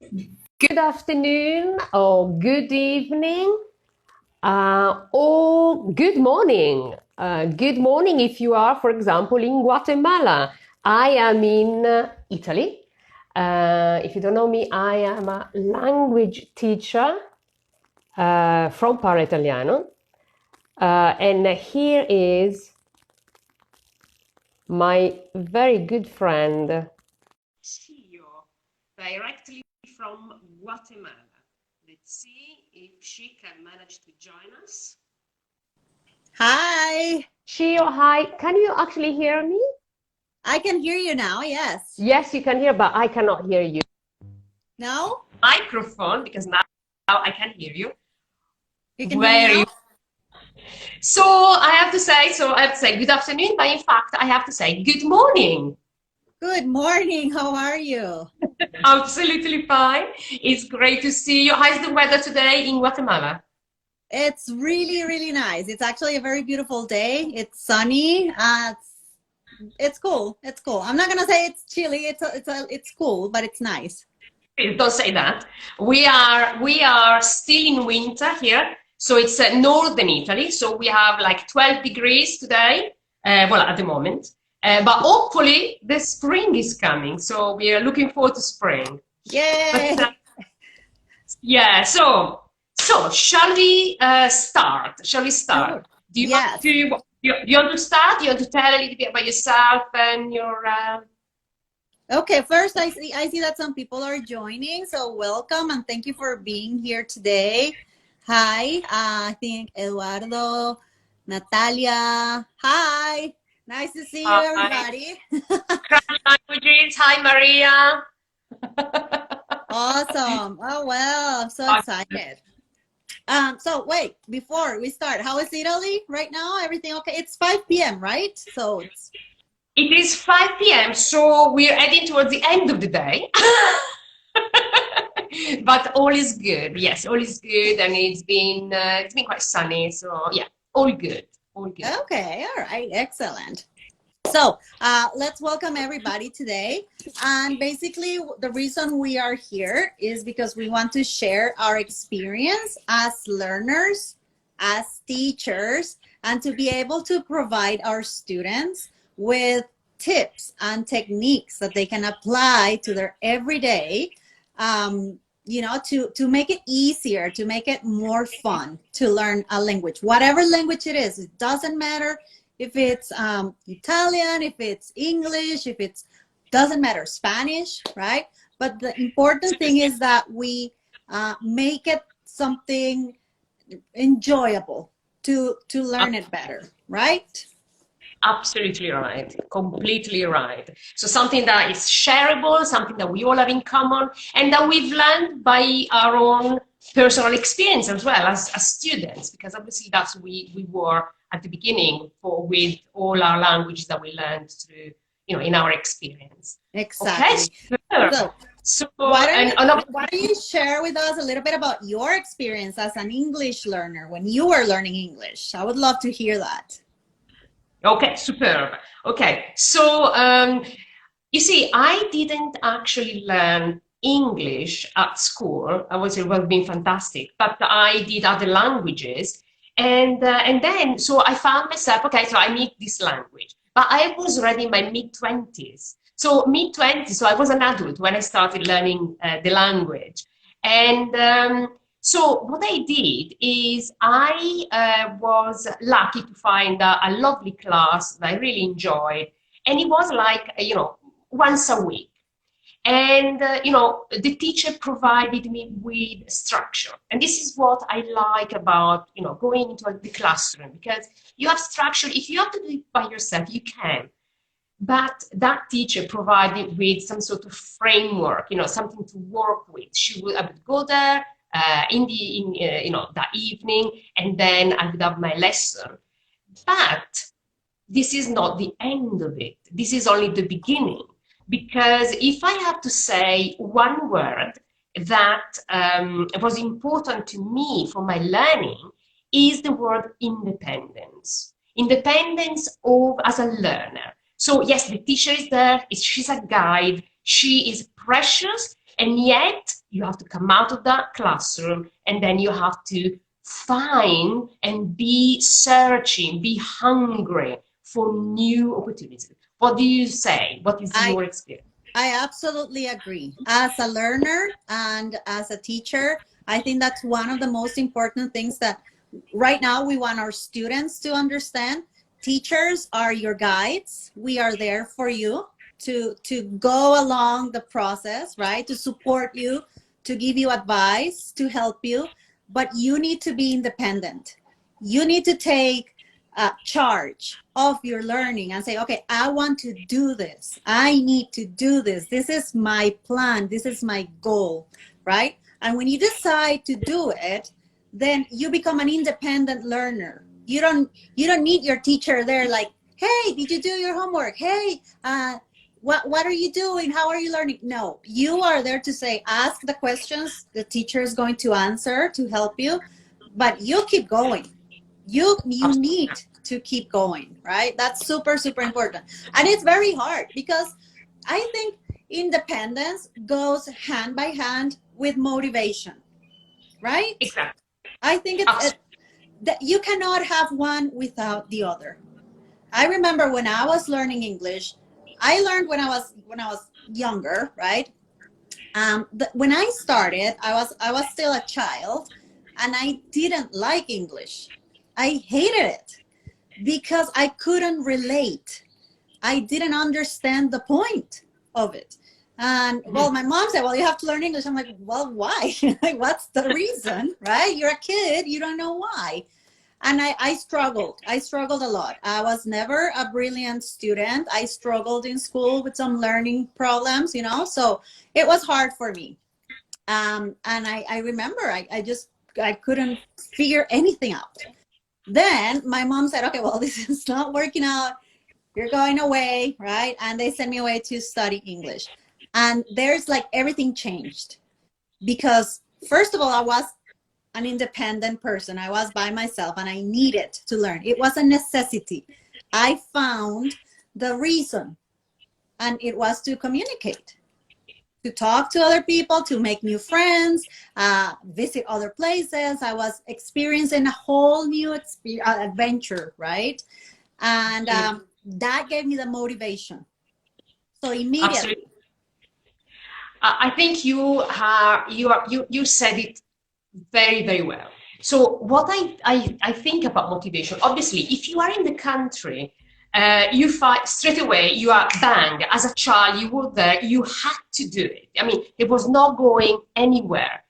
Good afternoon, or good evening, or good morning. Good morning if you are, for example, in Guatemala. I am in Italy. If you don't know me, I am a language teacher from Parla Italiano. And here is my very good friend, Chio, directly from Guatemala. Let's see if she can manage to join us. Hi, Chio, hi. Can you actually hear me? I can hear you now. Yes. Yes, you can hear, but I cannot hear you. No? Microphone, because now I can hear you. You can hear me now? Very. So I have to say good afternoon, but in fact, I have to say good morning. Good morning. How are you? Absolutely fine. It's great to see you. How's the weather today in Guatemala? It's really, really nice. It's actually a very beautiful day. It's sunny. It's cool. It's cool. I'm not gonna say it's chilly. It's cool, but it's nice. Please don't say that. We are still in winter here, so it's northern Italy. So we have like 12 degrees today. Well, at the moment, but hopefully the spring is coming. So we are looking forward to spring. But Yay! yeah, so shall we start? Shall we start? Sure. Do you want Yes. to? Do you want to start? Do you want to tell a little bit about yourself and your? Okay, first I see that some people are joining, so welcome and thank you for being here today. Hi, I think Eduardo, Natalia. Hi, nice to see you, Hi, everybody. Crash languages. Hi, Maria. Awesome. Oh well, I'm so excited. So wait, before we start, how is Italy right now? Everything okay? It's 5 p.m., right? So it's It is 5 p.m., so we're heading towards the end of the day. But all is good. Yes, all is good, and it's been quite sunny. So yeah, all good, all good. okay. All right, excellent. So let's welcome everybody today. And basically, the reason we are here is because we want to share our experience as learners, as teachers, and to be able to provide our students with tips and techniques that they can apply to their everyday, to make it easier, to make it more fun to learn a language, whatever language it is. It doesn't matter if it's Italian, if it's English, if it's doesn't matter, Spanish, right? But the important thing is that we make it something enjoyable to learn it better, right? Absolutely right. Completely right. So something that is shareable, something that we all have in common, and that we've learned by our own personal experience as well as students, because obviously that's we were at the beginning for with all our languages that we learned through, in our experience. Okay, Exactly. sure. So So, why don't and you another why don't you share with us a little bit about your experience as an English learner when you were learning English? I would love to hear that. Okay, superb. Okay, so you see, I didn't actually learn English at school. I was it would have been fantastic, but I did other languages, and then so I found myself okay. So I need this language, but I was already in my mid 20s. So mid 20s, so I was an adult when I started learning the language, and so what I did is I was lucky to find a lovely class that I really enjoyed, and it was like once a week. And the teacher provided me with structure, and this is what I like about going into the classroom, because you have structure. If you have to do it by yourself, you can, but that teacher provided with some sort of framework, something to work with. I would go there in that evening, and then I would have my lesson. But this is not the end of it. This is only the beginning. Because if I have to say one word that was important to me for my learning, is the word independence. Independence of as a learner. So yes, the teacher is there. She's a guide. She is precious, And yet you have to come out of that classroom and then you have to find and be searching, be hungry for new opportunities. What do you say? What is I your experience? I absolutely agree. As a learner and as a teacher, I think that's one of the most important things that right now we want our students to understand. Teachers are your guides. We are there for you to go along the process, right? To support you, to give you advice, to help you, but you need to be independent. You need to take charge of your learning and say, okay, I want to do this. I need to do this. This is my plan. This is my goal, right? And when you decide to do it, then you become an independent learner. You don't need your teacher there like, hey, did you do your homework? Hey, what are you doing? How are you learning? No, you are there to say, ask the questions. The teacher is going to answer to help you, but you keep going. You need to keep going, right? That's super, super important. And it's very hard because I think independence goes hand by hand with motivation, right? Exactly. I think that you cannot have one without the other. I remember when I was learning English, I learned when I was younger, right? When I started, I was still a child, and I didn't like English. I hated it because I couldn't relate. I didn't understand the point of it. And well, my mom said, well, you have to learn English. I'm like, well, why? Like, what's the reason, right? You're a kid, you don't know why. And I struggled. I struggled a lot. I was never a brilliant student. I struggled in school with some learning problems, so it was hard for me. And I remember I couldn't figure anything out. Then my mom said, okay, well, this is not working out. You're going away, right? And they sent me away to study English. And there's like everything changed because, first of all, I was an independent person. I was by myself and I needed to learn. It was a necessity. I found the reason, and it was to communicate, to talk to other people, to make new friends, visit other places. I was experiencing a whole new adventure, right? And that gave me the motivation. So immediately. Absolutely. I think you said it very, very well. So what I think about motivation, obviously, if you are in the country, you find straight away, you are bang. As a child, you were there, you had to do it. I mean, it was not going anywhere.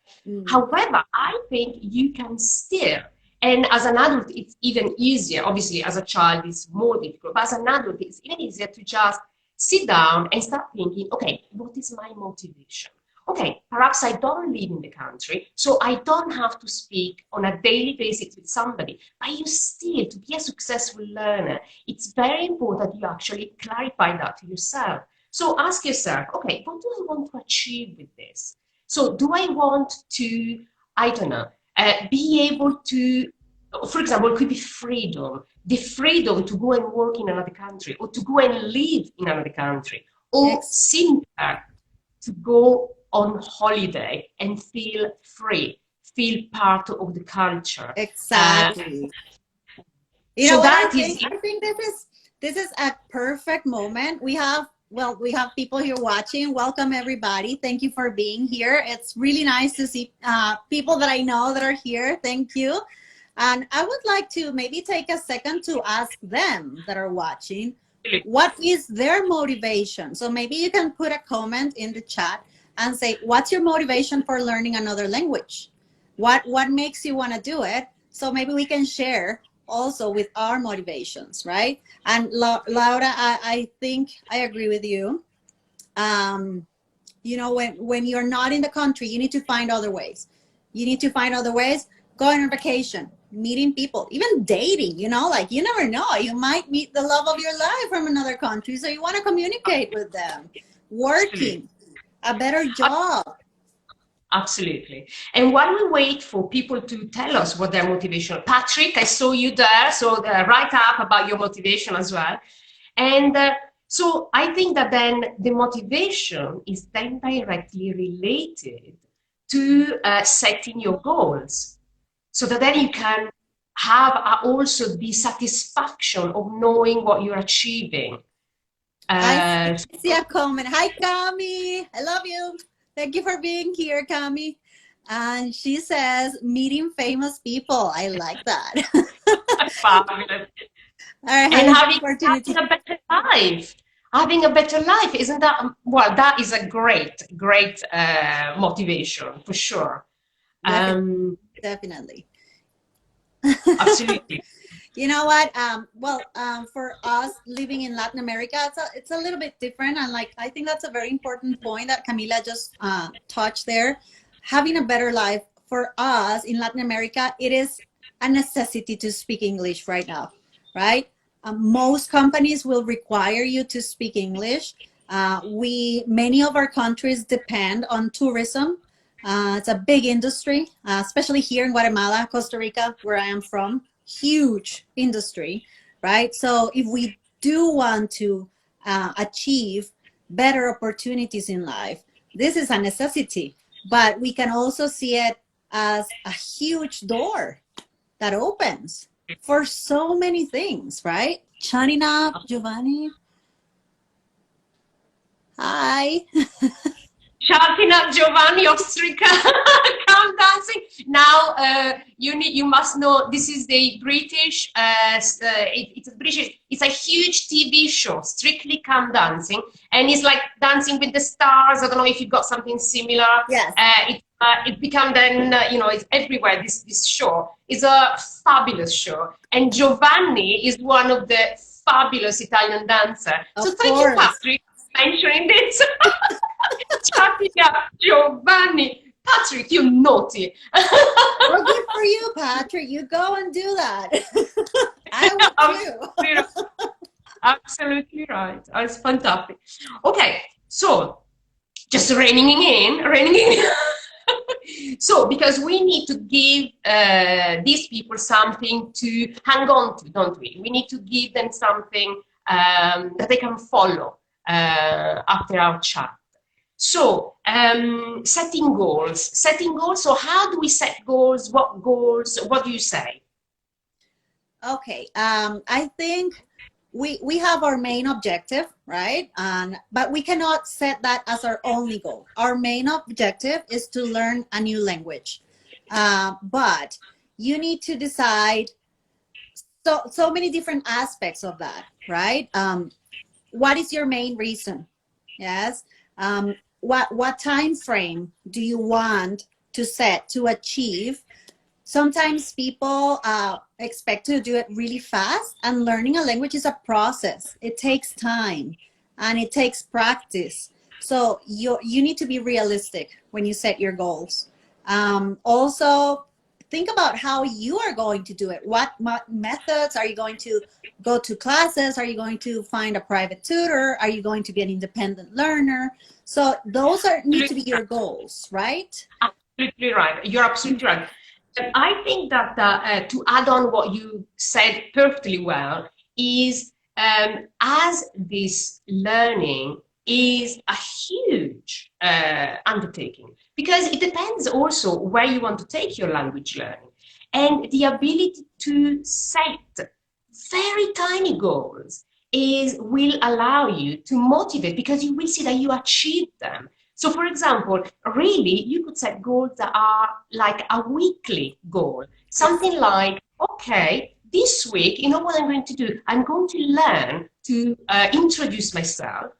However, I think you can still, and as an adult, it's even easier. Obviously, as a child, it's more difficult, but as an adult, it's even easier to just sit down and start thinking, okay, what is my motivation? Okay, perhaps I don't live in the country, so I don't have to speak on a daily basis with somebody, but you still, to be a successful learner, it's very important you actually clarify that to yourself. So ask yourself, okay, what do I want to achieve with this? So do I want to, I don't know, be able to, for example, it could be freedom, the freedom to go and work in another country or to go and live in another country, or simply to go on holiday and feel free, feel part of the culture. Exactly. You know what I think this is a perfect moment. We have people here watching. Welcome everybody. Thank you for being here. It's really nice to see people that I know that are here. Thank you. And I would like to maybe take a second to ask them that are watching, what is their motivation? So maybe you can put a comment in the chat and say, what's your motivation for learning another language? What makes you want to do it? So maybe we can share also with our motivations, right? And Laura, I think I agree with you. You know, when you're not in the country, you need to find other ways. You need to find other ways. Going on vacation, meeting people, even dating, you know, like you never know. You might meet the love of your life from another country. So you want to communicate with them. Working, a better job. Absolutely. And while we wait for people to tell us what their motivation, Patrick, I saw you there, so write up about your motivation as well. And So I think that then the motivation is then directly related to setting your goals, so that then you can have also the satisfaction of knowing what you're achieving. I Uh, see a comment. Hi, Kami. I love you. Thank you for being here, Kami. And she says, meeting famous people. I like that. Fabulous. I And had an having opportunity. a better life. Having a better life, isn't that, well, that is a great motivation for sure. Definitely. Um, Definitely. Absolutely. You know what? For us living in Latin America, it's a little bit different. And like, I think that's a very important point that Camila just touched there. Having a better life for us in Latin America, it is a necessity to speak English right now, right? Most companies will require you to speak English. Many of our countries depend on tourism. It's a big industry, especially here in Guatemala, Costa Rica, where I am from. Huge industry, right? So if we do want to achieve better opportunities in life, this is a necessity. But we can also see it as a huge door that opens for so many things, right? Shutting up, Giovanni. Hi. Shouting at Giovanni Ostrica, come dancing. Now, you must know this is the British. It's a British. It's a huge TV show, Strictly Come Dancing, and it's like Dancing with the Stars. I don't know if you've got something similar. Yes. It become then it's everywhere. This show is a fabulous show, and Giovanni is one of the fabulous Italian dancer. So Of thank you, course. Patrick, for mentioning this. Chatting up Giovanni. Patrick, you naughty. Well, good for you, Patrick. You go and do that. I would too. Absolutely right. It's fantastic. Okay, so just reining in. So, because we need to give these people something to hang on to, don't we? We need to give them something that they can follow after our chat. So, setting goals. So, how do we set goals? What goals? What do you say? Okay. I think we have our main objective, right? But we cannot set that as our only goal. Our main objective is to learn a new language. But you need to decide so many different aspects of that, right? What is your main reason? Yes. What time frame do you want to set to achieve? Sometimes people expect to do it really fast, and learning a language is a process. It takes time and it takes practice. So you need to be realistic when you set your goals. Also, think about how you are going to do it. What methods are you going to go to classes? Are you going to find a private tutor? Are you going to be an independent learner? So those need to be your goals, right? Absolutely right. You're absolutely right. And I think that to add on what you said perfectly well is as this learning is a huge undertaking, because it depends also where you want to take your language learning, and the ability to set very tiny goals will allow you to motivate, because you will see that you achieve them. So, for example, really, you could set goals that are like a weekly goal, something like, okay, this week, you know what I'm going to do? I'm going to learn to introduce myself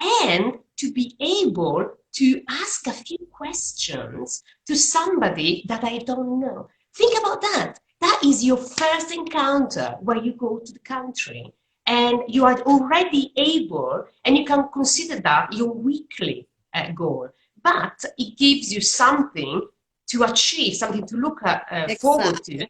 and to be able to ask a few questions to somebody that I don't know. Think about that. That is your first encounter where you go to the country, and you are already able, and you can consider that your weekly goal. But it gives you something to achieve, something to look forward Exactly. to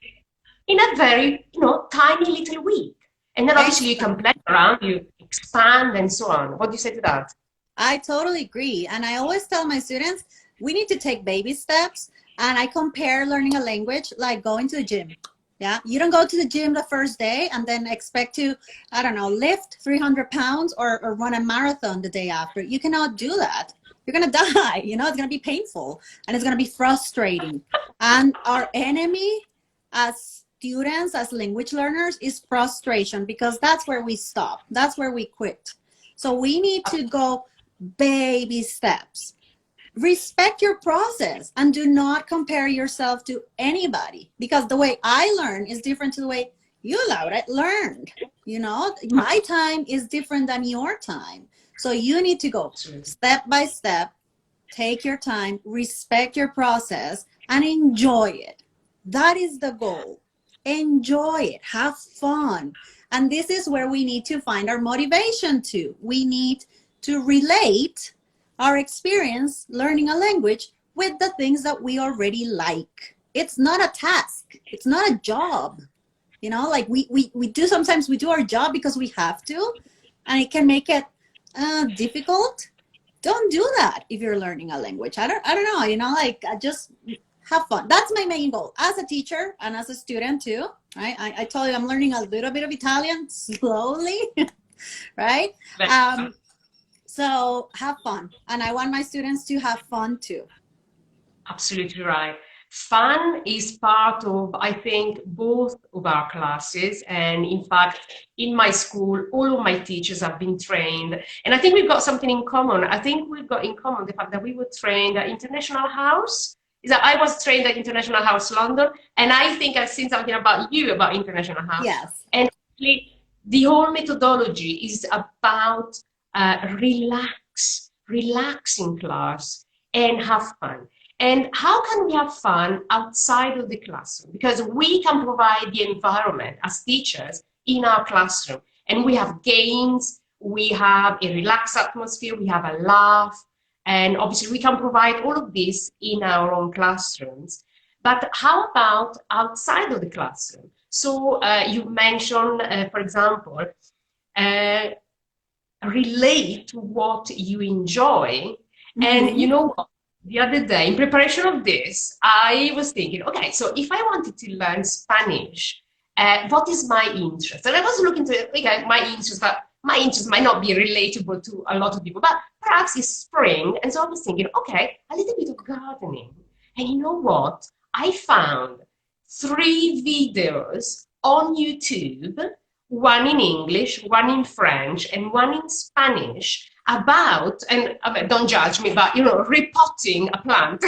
in a very, tiny little week. And then obviously you can Exactly. play around, you expand and so on. What do you say to that? I totally agree. And I always tell my students, we need to take baby steps. And I compare learning a language like going to the gym. Yeah, you don't go to the gym the first day and then expect to, I don't know, lift 300 pounds or run a marathon the day after. You cannot do that. You're going to die. You know, it's going to be painful and it's going to be frustrating. And our enemy as students, as language learners, is frustration, because that's where we stop. That's where we quit. So we need to go baby steps. Respect your process and do not compare yourself to anybody, because the way I learn is different to the way you, Laura, learned. You know, my time is different than your time. So you need to go step by step, take your time, respect your process, and enjoy it. That is the goal. Enjoy it, have fun. And this is where we need to find our motivation to. We need to relate our experience learning a language with the things that we already like. It's not a task. It's not a job. You know, like we do, sometimes we do our job because we have to, and it can make it difficult. Don't do that if you're learning a language. I don't know, you know, like just have fun. That's my main goal as a teacher and as a student too, right? I told you I'm learning a little bit of Italian slowly, right? So have fun. And I want my students to have fun too. Absolutely right. Fun is part of, I think, both of our classes. And in fact, in my school, all of my teachers have been trained. And I think we've got something in common. I think we've got in common the fact that we were trained at International House. Is that I was trained at International House London. And I think I've seen something about you about International House. Yes. And the whole methodology is about relax in class and have fun. And how can we have fun outside of the classroom? Because we can provide the environment as teachers in our classroom. And we have games, we have a relaxed atmosphere, we have a laugh. And obviously we can provide all of this in our own classrooms. But how about outside of the classroom? So you mentioned, for example, relate to what you enjoy. And you know what? The other day, in preparation of this, I was thinking, okay, so if I wanted to learn Spanish, what is my interest? And I was looking to, okay, my interest might not be relatable to a lot of people, but perhaps it's spring. And so I was thinking, okay, a little bit of gardening. And you know what? I found 3 videos on YouTube, one in English, one in French, and one in Spanish, about, and don't judge me, but, you know, repotting a plant.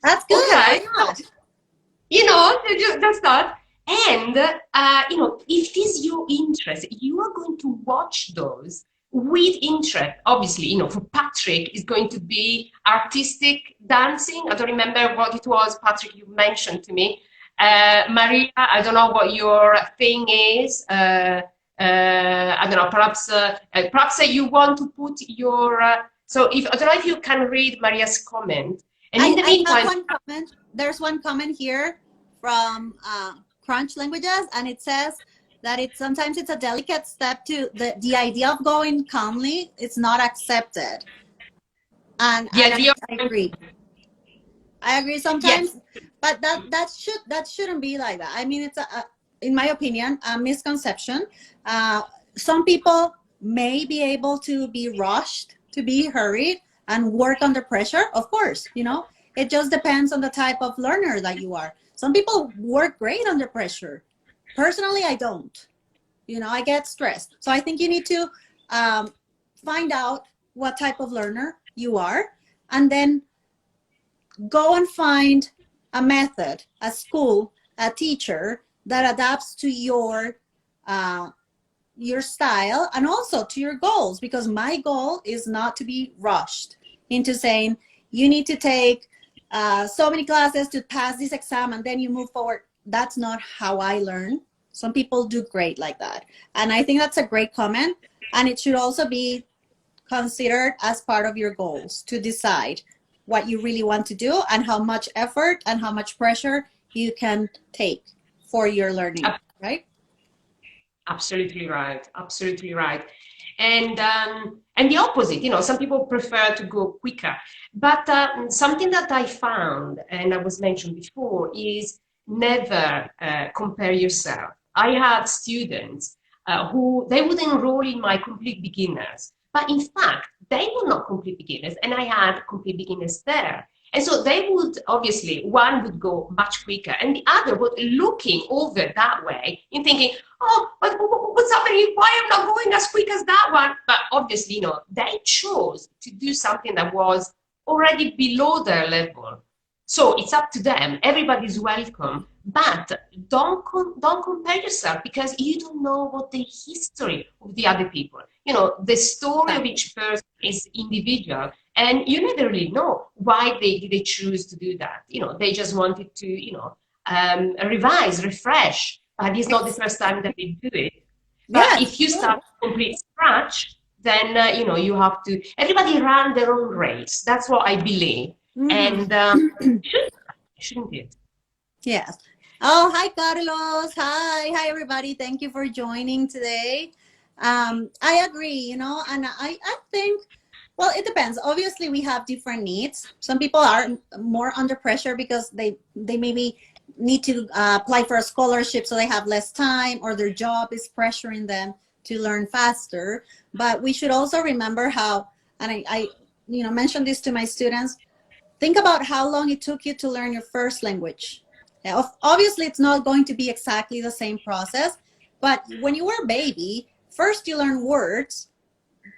That's good. Okay. You know, just that. And, you know, if it is your interest, you are going to watch those with interest. Obviously, you know, for Patrick, it's going to be artistic dancing. I don't remember what it was, Patrick, you mentioned to me. Maria, I don't know what your thing is. I don't know, perhaps you want to put your, so if, I don't know if you can read Maria's comment. And in the meantime, I have one comment. There's one comment here from Crunch Languages, and it says that sometimes it's a delicate step to the idea of going calmly. It's not accepted. And I agree. I agree sometimes, yes. But that shouldn't be like that. I mean, it's in my opinion, a misconception. Some people may be able to be rushed, to be hurried, and work under pressure. Of course, you know, it just depends on the type of learner that you are. Some people work great under pressure. Personally, I don't. You know, I get stressed. So I think you need to find out what type of learner you are, and then go and find a method, a school, a teacher that adapts to your style and also to your goals. Because my goal is not to be rushed into saying you need to take so many classes to pass this exam and then you move forward. That's not how I learn. Some people do great like that. And I think that's a great comment. And it should also be considered as part of your goals to decide what you really want to do and how much effort and how much pressure you can take for your learning, right? Absolutely right. Absolutely right. And the opposite, you know, some people prefer to go quicker. But something that I found, and I was mentioned before, is never compare yourself. I had students who they would enroll in my complete beginners, but in fact, they were not complete beginners, and I had complete beginners there. And so they would obviously, one would go much quicker, and the other would looking over that way and thinking, oh, what's happening? Why am I not going as quick as that one? But obviously, they chose to do something that was already below their level. So it's up to them. Everybody's welcome, but don't compare yourself, because you don't know what the history of the other people. The story of each person is individual, and you never really know why they choose to do that. They just wanted to revise, refresh, but it's not the first time that they do it. But Yes, if you start from complete scratch, then you have to. Everybody run their own race. That's what I believe. And shouldn't it? Yes. Oh, hi, Carlos. Hi, everybody. Thank you for joining today. I agree, and I think, well, it depends. Obviously, we have different needs. Some people are more under pressure because they maybe need to apply for a scholarship, so they have less time, or their job is pressuring them to learn faster. But we should also remember how, and I mention this to my students, think about how long it took you to learn your first language. Now, obviously, it's not going to be exactly the same process, but when you were a baby, first you learn words.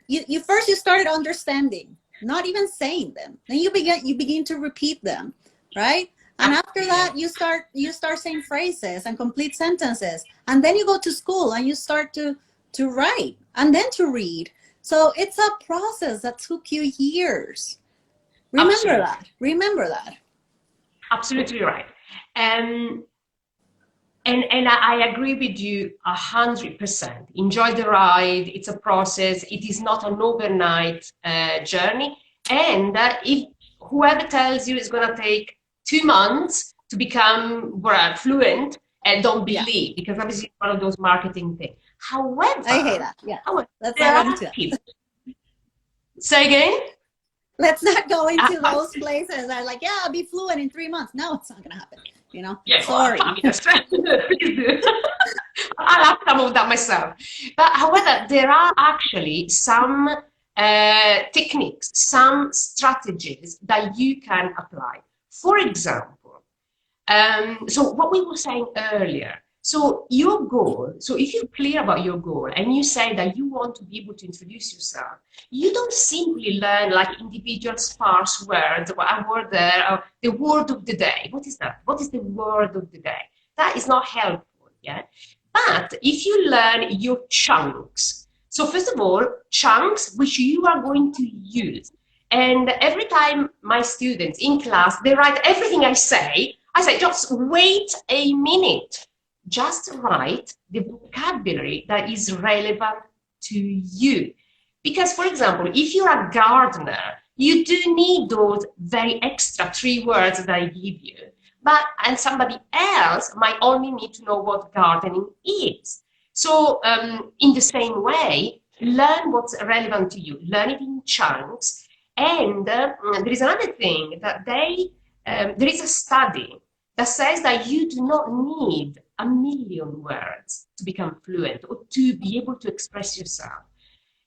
You started understanding, not even saying them. Then you begin to repeat them, right? And after that, you start saying phrases and complete sentences. And then you go to school and you start to write and then to read. So it's a process that took you years. Remember that. Absolutely right. And I agree with you 100%. Enjoy the ride. It's a process. It is not an overnight journey. And if whoever tells you it's going to take 2 months to become fluent, and don't believe, because obviously it's one of those marketing things. However, I hate that. Yeah, let's there not are into people. Say again? Let's not go into those places that are like, yeah, I'll be fluent in 3 months. No, it's not going to happen. Yeah, Sorry. Well, please do. I'll have some of that myself. But however, there are actually some techniques, some strategies that you can apply. For example, so what we were saying earlier, so your goal, so if you're clear about your goal and you say that you want to be able to introduce yourself, you don't simply learn like individual sparse words, or a word there, or the word of the day. What is that? What is the word of the day? That is not helpful, yeah? But if you learn your chunks, so first of all, chunks which you are going to use. And every time my students in class, they write everything I say just wait a minute. Just write the vocabulary that is relevant to you. Because, for example, if you're a gardener, you do need those very extra 3 words that I give you. And somebody else might only need to know what gardening is. So in the same way, learn what's relevant to you. Learn it in chunks. And there is another thing that there is a study that says that you do not need 1,000,000 words to become fluent or to be able to express yourself.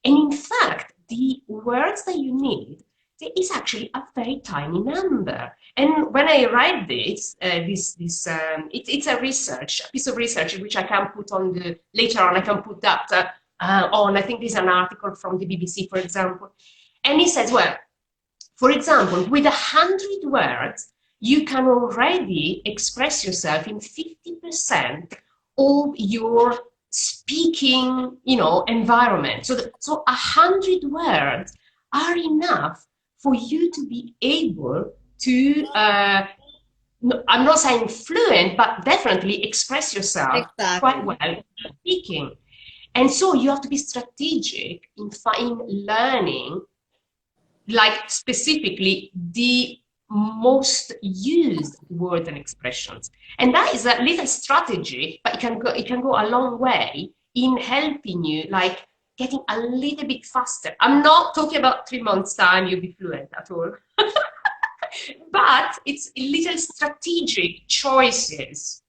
And in fact, the words that you need, there is actually a very tiny number. And when I write this, it's a piece of research which I can put on later on. I can put that on. I think there's an article from the BBC, for example, and it says, well, for example, with 100 words, you can already express yourself in 50% of your speaking, environment. So 100 words are enough for you to be able to, I'm not saying fluent, but definitely express yourself quite well in speaking. And so you have to be strategic in learning, like specifically the most used words and expressions. And that is a little strategy, but it can go a long way in helping you, like getting a little bit faster. I'm not talking about 3 months time you'll be fluent at all. But it's little strategic choices.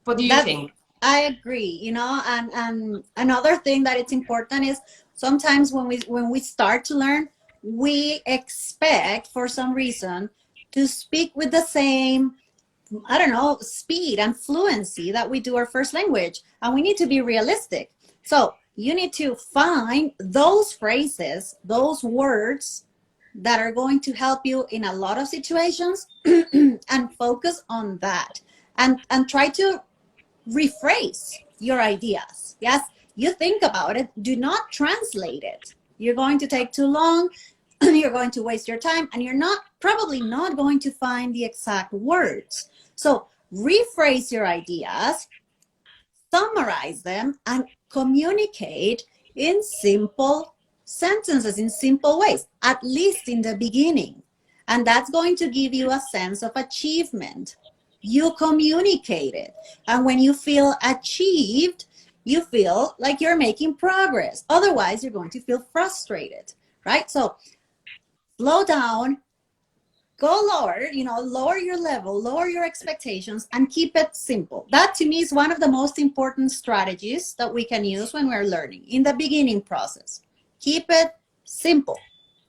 What do you That's, think? I agree, and another thing that it's important is sometimes when we start to learn, we expect for some reason to speak with the same, I don't know, speed and fluency that we do our first language. And we need to be realistic. So you need to find those phrases, those words that are going to help you in a lot of situations and focus on that. And try to rephrase your ideas. Yes, you think about it, do not translate it. You're going to take too long, you're going to waste your time, and you're not probably not going to find the exact words. So rephrase your ideas, summarize them, and communicate in simple sentences, in simple ways, at least in the beginning. And that's going to give you a sense of achievement. You communicated. And when you feel achieved, you feel like you're making progress. Otherwise, you're going to feel frustrated, right? So slow down, go lower, lower your level, lower your expectations, and keep it simple. That to me is one of the most important strategies that we can use when we're learning in the beginning process. Keep it simple,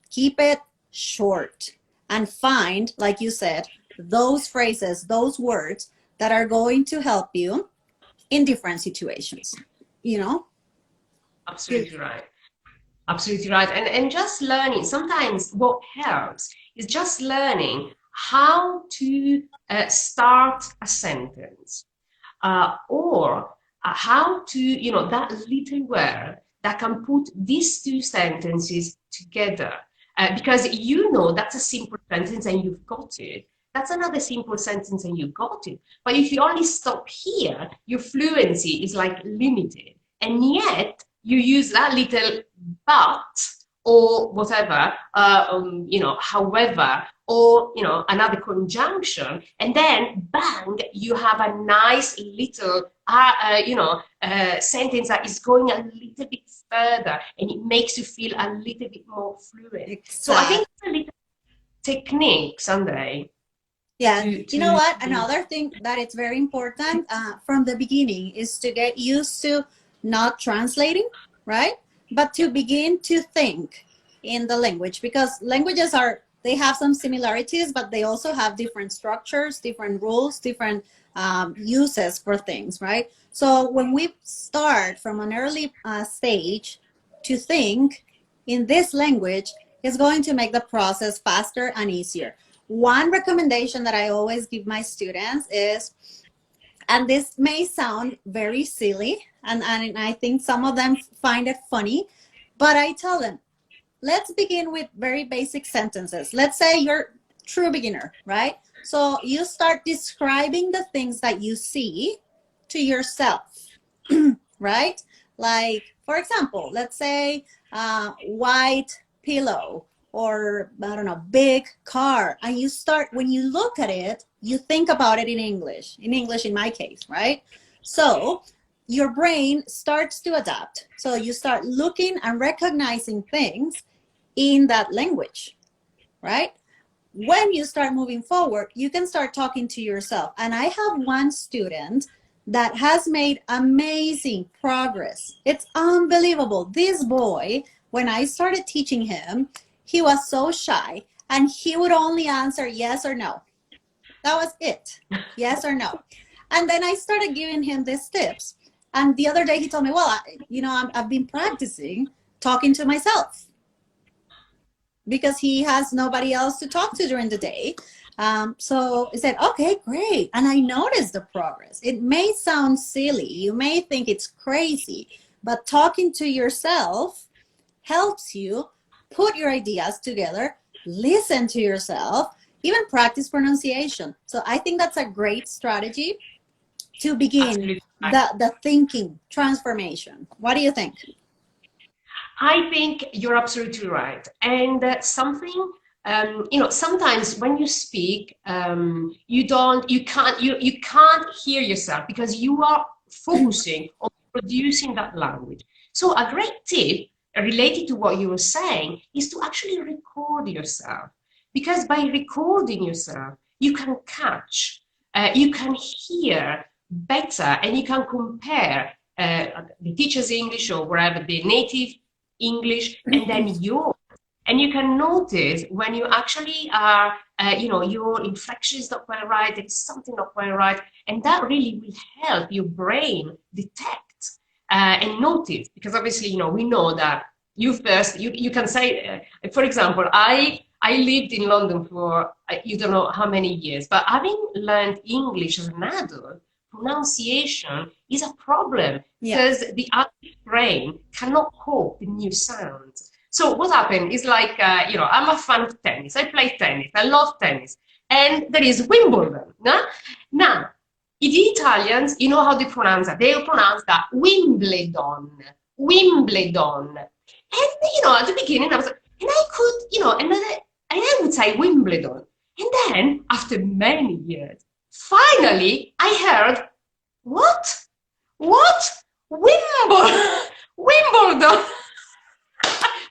keep it short, and find, like you said, those phrases, those words that are going to help you in different situations, you know? Absolutely right. Absolutely right. And just learning, sometimes what helps is just learning how to start a sentence, or how to, that little word that can put these two sentences together. Because that's a simple sentence and you've got it. That's another simple sentence and you've got it. But if you only stop here, your fluency is like limited. And yet you use that little but or whatever, however, or, another conjunction, and then bang, you have a nice little, sentence that is going a little bit further, and it makes you feel a little bit more fluent. So I think Exactly. it's a little technique, Sunday, Yeah, you know to what? Another thing that it's very important from the beginning is to get used to not translating, right? But to begin to think in the language, because languages they have some similarities, but they also have different structures, different rules, different uses for things, right? So when we start from an early stage to think in this language, it's going to make the process faster and easier. One recommendation that I always give my students is, and this may sound very silly, and I think some of them find it funny, but I tell them, let's begin with very basic sentences. Let's say you're true beginner, right? So you start describing the things that you see to yourself, right? Like, for example, let's say white pillow, or I don't know, big car. And you start, when you look at it, you think about it in English in my case, right? So your brain starts to adapt. So you start looking and recognizing things in that language, right? When you start moving forward, you can start talking to yourself. And I have one student that has made amazing progress. It's unbelievable. This boy, when I started teaching him, he was so shy and he would only answer yes or no. That was it. Yes or no. And then I started giving him these tips. And the other day he told me, well, I've been practicing talking to myself, because he has nobody else to talk to during the day. So I said, okay, great. And I noticed the progress. It may sound silly. You may think it's crazy, but talking to yourself helps you put your ideas together, listen to yourself, even practice pronunciation. So I think that's a great strategy to begin absolutely. the thinking transformation. What do you think? I think you're absolutely right. And something, sometimes when you speak, you can't hear yourself because you are focusing on producing that language. So a great tip related to what you were saying is to actually record yourself. because by recording yourself, you can catch, you can hear better, and you can compare the teacher's English or wherever the native English, and then yours. And you can notice when you actually are, your inflection is not quite right, it's something not quite right, and that really will help your brain detect and notice. Because obviously, we know that you can say, for example, I lived in London for you don't know how many years, but having learned English as an adult, pronunciation is a problem because the adult brain cannot cope with new sounds. So what happened is like, I'm a fan of tennis. I play tennis. I love tennis. And there is Wimbledon. No? Now, the Italians, you know how they pronounce that. They pronounce that Wimbledon. Wimbledon. And, at the beginning, I was like, and I could, and I would say Wimbledon. And then, after many years, finally, I heard, what? What? Wimbledon. Wimbledon.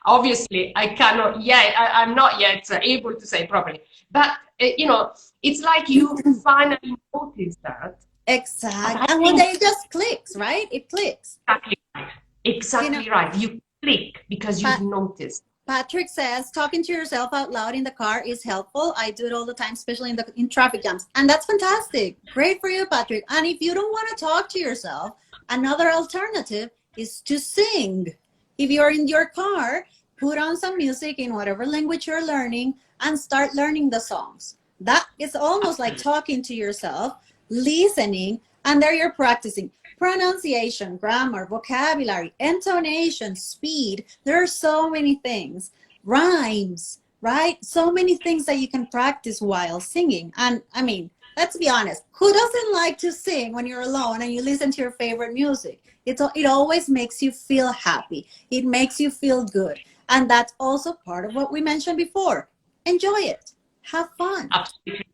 Obviously, I cannot yet, I'm not yet able to say properly. But, it's like you finally notice that. Exactly. And one day it just clicks, right? It clicks. Exactly right. Exactly right. You click because you've noticed. Patrick says talking to yourself out loud in the car is helpful. I do it all the time, especially in traffic jams. And that's fantastic. Great for you, Patrick. And if you don't want to talk to yourself, another alternative is to sing. If you're in your car, put on some music in whatever language you're learning and start learning the songs. That is almost like talking to yourself, listening, and there you're practicing. Pronunciation, grammar, vocabulary, intonation, speed. There are so many things. Rhymes, right? So many things that you can practice while singing. And I mean, let's be honest. Who doesn't like to sing when you're alone and you listen to your favorite music? It always makes you feel happy. It makes you feel good. And that's also part of what we mentioned before. Enjoy it. Have fun. Absolutely.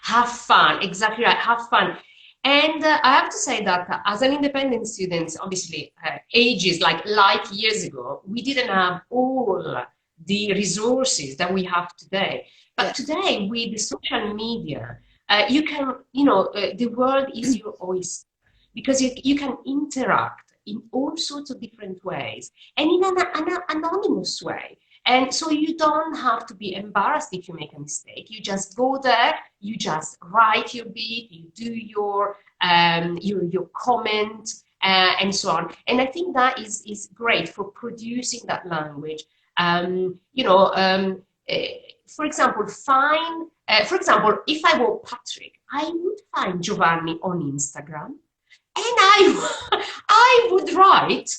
Have fun. Exactly right. Have fun. And I have to say that as an independent student, obviously, ages like years ago, we didn't have all the resources that we have today. But today, with the social media, you can, the world is your oyster because you can interact in all sorts of different ways and in an anonymous way. And so you don't have to be embarrassed if you make a mistake. You just go there, you just write your beat, you do your comment, and so on. And I think that is great for producing that language. For example, if I were Patrick, I would find Giovanni on Instagram, and I would write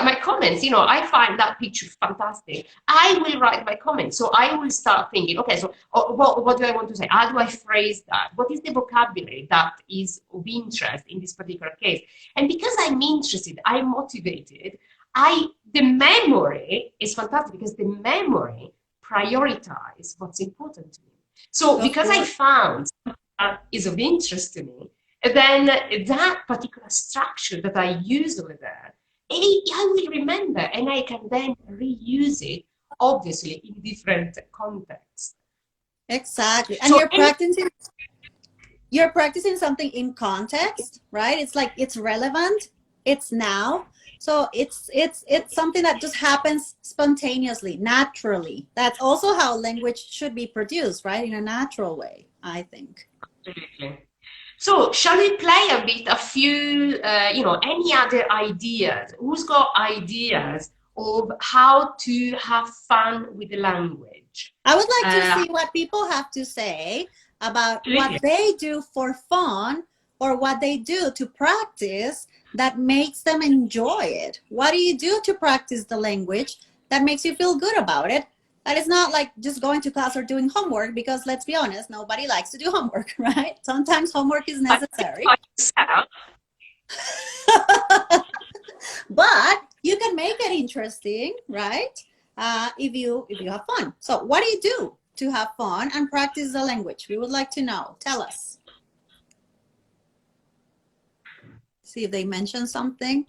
my comments. I find that picture fantastic. I will write my comments. So I will start thinking, okay, so what do I want to say? How do I phrase that? What is the vocabulary that is of interest in this particular case? And because I'm interested, I'm motivated, the memory is fantastic because the memory prioritizes what's important to me. So because I found that is of interest to me, then that particular structure that I use over there, I will remember, and I can then reuse it, obviously, in different contexts. Exactly. And you're practicing something in context, right? It's like it's relevant, it's now. So it's something that just happens spontaneously, naturally. That's also how language should be produced, right? In a natural way, I think. Absolutely. So shall we play a few, any other ideas? Who's got ideas of how to have fun with the language? I would like to see what people have to say about what they do for fun or what they do to practice that makes them enjoy it. What do you do to practice the language that makes you feel good about it? That is not like just going to class or doing homework, because let's be honest, nobody likes to do homework, right? Sometimes homework is necessary. But you can make it interesting, right? If you have fun. So what do you do to have fun and practice the language? We would like to know. Tell us. See if they mention something.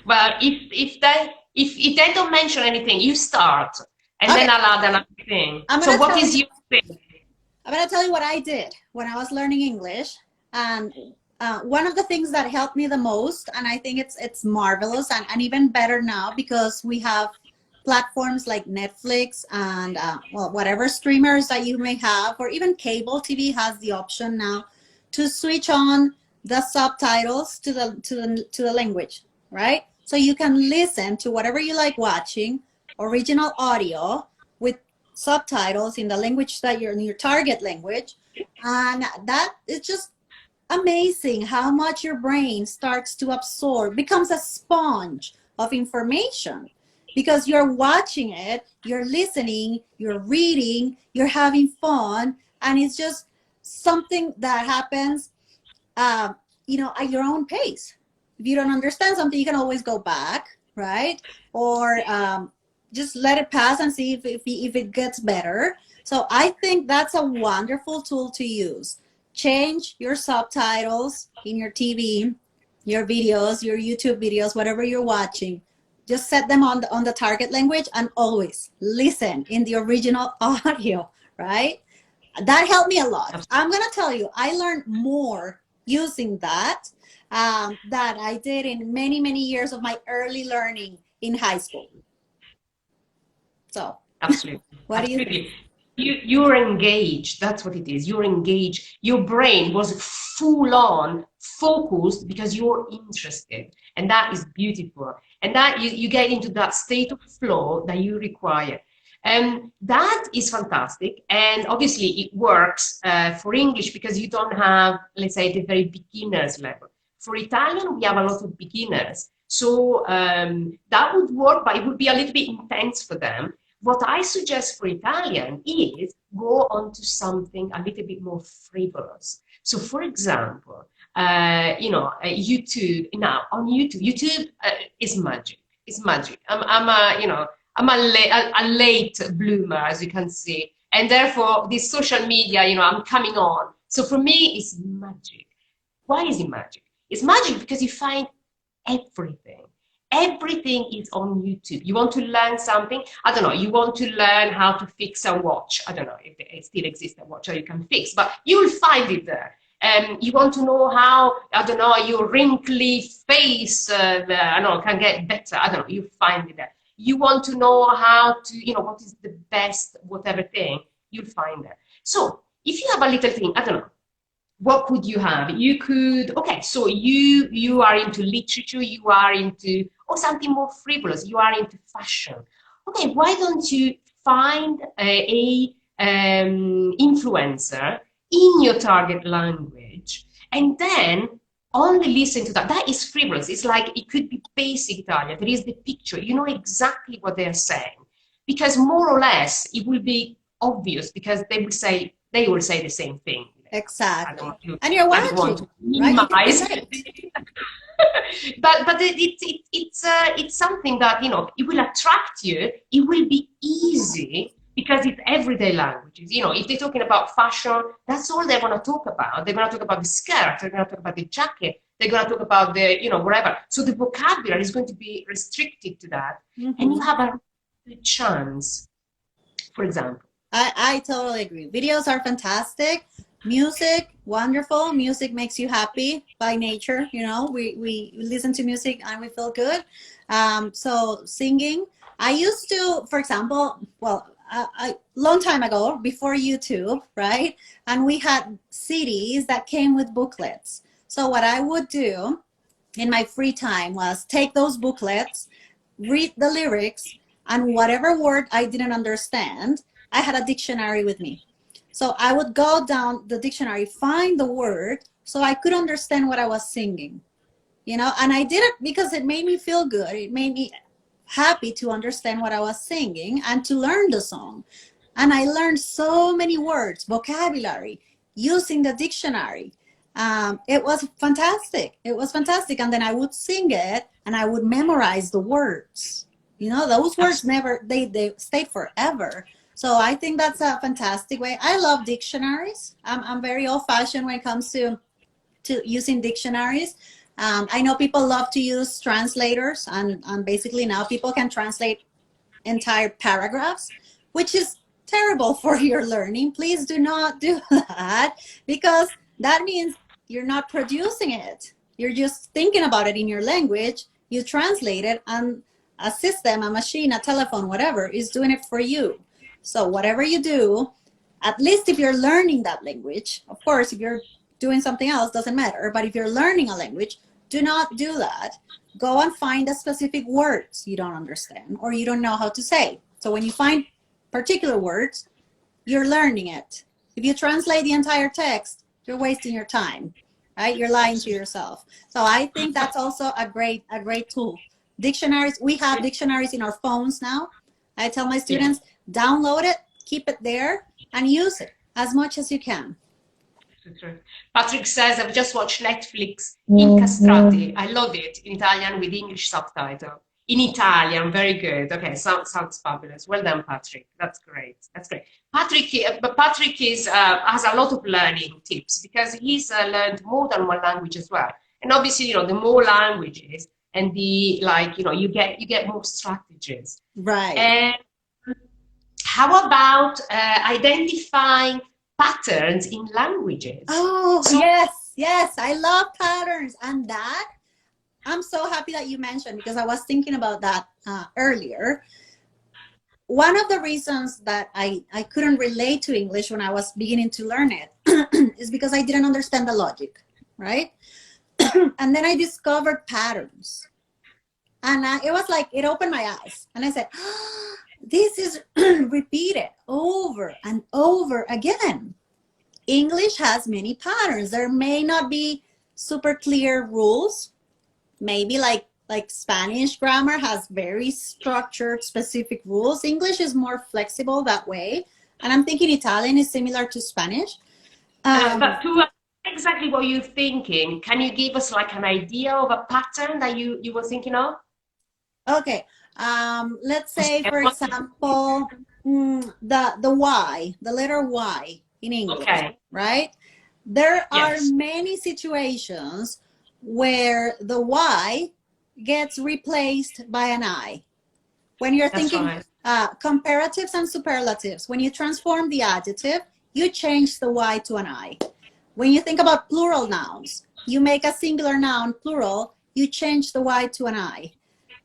Well, if they don't mention anything, you start. and Okay, then I'll add another thing. I'm So gonna what tell is you. your thing? I'm gonna tell you what I did when I was learning English, and one of the things that helped me the most, and I think it's marvelous, and even better now because we have platforms like Netflix and well, whatever streamers that you may have, or even cable TV has the option now to switch on the subtitles to the language, right? So you can listen to whatever you like watching, original audio with subtitles in the language that you're in, your target language, and that is just amazing how much your brain starts to absorb, becomes a sponge of information because you're watching it, you're listening, you're reading, you're having fun, and it's just something that happens, uh, at your own pace. If you don't understand something, you can always go back, right? Or just let it pass and see if it gets better. So I think that's a wonderful tool to use. Change your subtitles in your TV, your videos, your YouTube videos, whatever you're watching. Just set them on the target language and always listen in the original audio, right? That helped me a lot. I'm going to tell you, I learned more using that that I did in many, many years of my early learning in high school. So, Absolutely. what do you think? Absolutely. You're engaged. That's what it is. You're engaged. Your brain was full on focused because you're interested. And that is beautiful. And that you get into that state of flow that you require. And that is fantastic. And obviously it works for English because you don't have, let's say, the very beginner's level. For Italian, we have a lot of beginners. So that would work, but it would be a little bit intense for them. What I suggest for Italian is go on to something a little bit more frivolous. So, for example, YouTube. Now on YouTube is magic. It's magic. I'm a late bloomer, as you can see, and therefore this social media, I'm coming on. So for me, it's magic. Why is it magic? It's magic because you find everything. Everything is on YouTube. You want to learn something, I don't know, you want to learn how to fix a watch. I don't know if it still exists a watch or you can fix, but you will find it there. You want to know how, I don't know, your wrinkly face, I don't know, can get better. I don't know, you find it there. You want to know how to, what is the best, whatever thing, you'll find there. So if you have a little thing, I don't know, what could you have? You could, okay, so you are into literature, you are into, or something more frivolous, you are into fashion. Okay, why don't you find a influencer in your target language and then only listen to that. That is frivolous. It's like it could be basic Italian. There is the picture. You know exactly what they're saying. Because more or less it will be obvious because they will say the same thing. Exactly. And you're watching, right? You can relate. but it's something that it will attract you. It will be easy because it's everyday languages. If they're talking about fashion, that's all they want to talk about. They're going to talk about the skirt. They're going to talk about the jacket. They're going to talk about the whatever. So the vocabulary is going to be restricted to that, and you have a chance. For example, I totally agree. Videos are fantastic. Music, wonderful. Music makes you happy by nature. We listen to music and we feel good. So singing, I used to, for example, well, a long time ago, before YouTube, right? And we had CDs that came with booklets. So what I would do in my free time was take those booklets, read the lyrics, and whatever word I didn't understand, I had a dictionary with me. So I would go down the dictionary, find the word so I could understand what I was singing, and I did it because it made me feel good. It made me happy to understand what I was singing and to learn the song. And I learned so many words, vocabulary, using the dictionary. It was fantastic. It was fantastic. And then I would sing it and I would memorize the words. Those words never, they stayed forever. So I think that's a fantastic way. I love dictionaries. I'm very old-fashioned when it comes to using dictionaries. I know people love to use translators, and basically now people can translate entire paragraphs. which is terrible for your learning. Please do not do that, because that means you're not producing it. You're just thinking about it in your language. You translate it, and a system, a machine, a telephone, whatever, is doing it for you. So whatever you do, at least if you're learning that language, of course, if you're doing something else, doesn't matter. But if you're learning a language, do not do that. Go and find the specific words you don't understand or you don't know how to say. So when you find particular words, you're learning it. If you translate the entire text, you're wasting your time, right? You're lying to yourself. So I think that's also a great tool. Dictionaries, we have dictionaries in our phones now. I tell my students, download it, keep it there, and use it as much as you can. Patrick says, I've just watched Netflix Incastrati. I love it in Italian with English subtitle. In Italian, very good. Okay, sounds fabulous. Well done, Patrick. That's great. That's great. Patrick is has a lot of learning tips because he's learned more than one language as well. And obviously, you know, the more languages and the you get more strategies. Right. And how about identifying patterns in languages? Oh, yes. I love patterns. And that, I'm so happy that you mentioned, because I was thinking about that earlier. One of the reasons that I couldn't relate to English when I was beginning to learn it is because I didn't understand the logic, right? And then I discovered patterns. And it was like, it opened my eyes. And I said, oh, this is repeated over and over again. English has many patterns. There may not be super clear rules. Maybe like Spanish grammar has very structured, specific rules. English is more flexible that way. And I'm thinking Italian is similar to Spanish. But to exactly what you're thinking, can you give us like an idea of a pattern that you were thinking of? Okay. Let's say, for example, the Y, the letter Y in English, okay. Right? There are many situations where the Y gets replaced by an I. When you're thinking comparatives and superlatives, when you transform the adjective, you change the Y to an I. When you think about plural nouns, you make a singular noun plural, you change the Y to an I.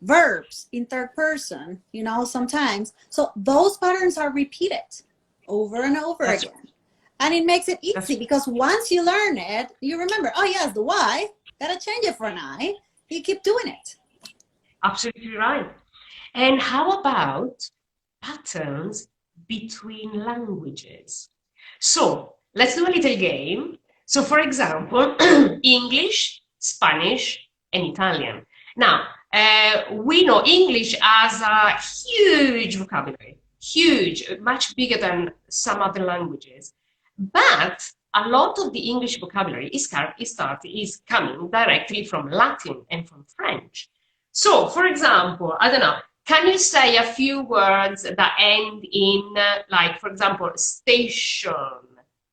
Verbs in third person, you know, sometimes. So those patterns are repeated over and over again. And it makes it easy because once you learn it, you remember, oh yes, the Y, gotta change it for an I. You keep doing it. Absolutely right. And how about patterns between languages? So let's do a little game. So for example, English, Spanish, and Italian. Now, we know English has a huge vocabulary, huge, much bigger than some other languages. But a lot of the English vocabulary is coming directly from Latin and from French. So, for example, I don't know, can you say a few words that end in, like, for example, station,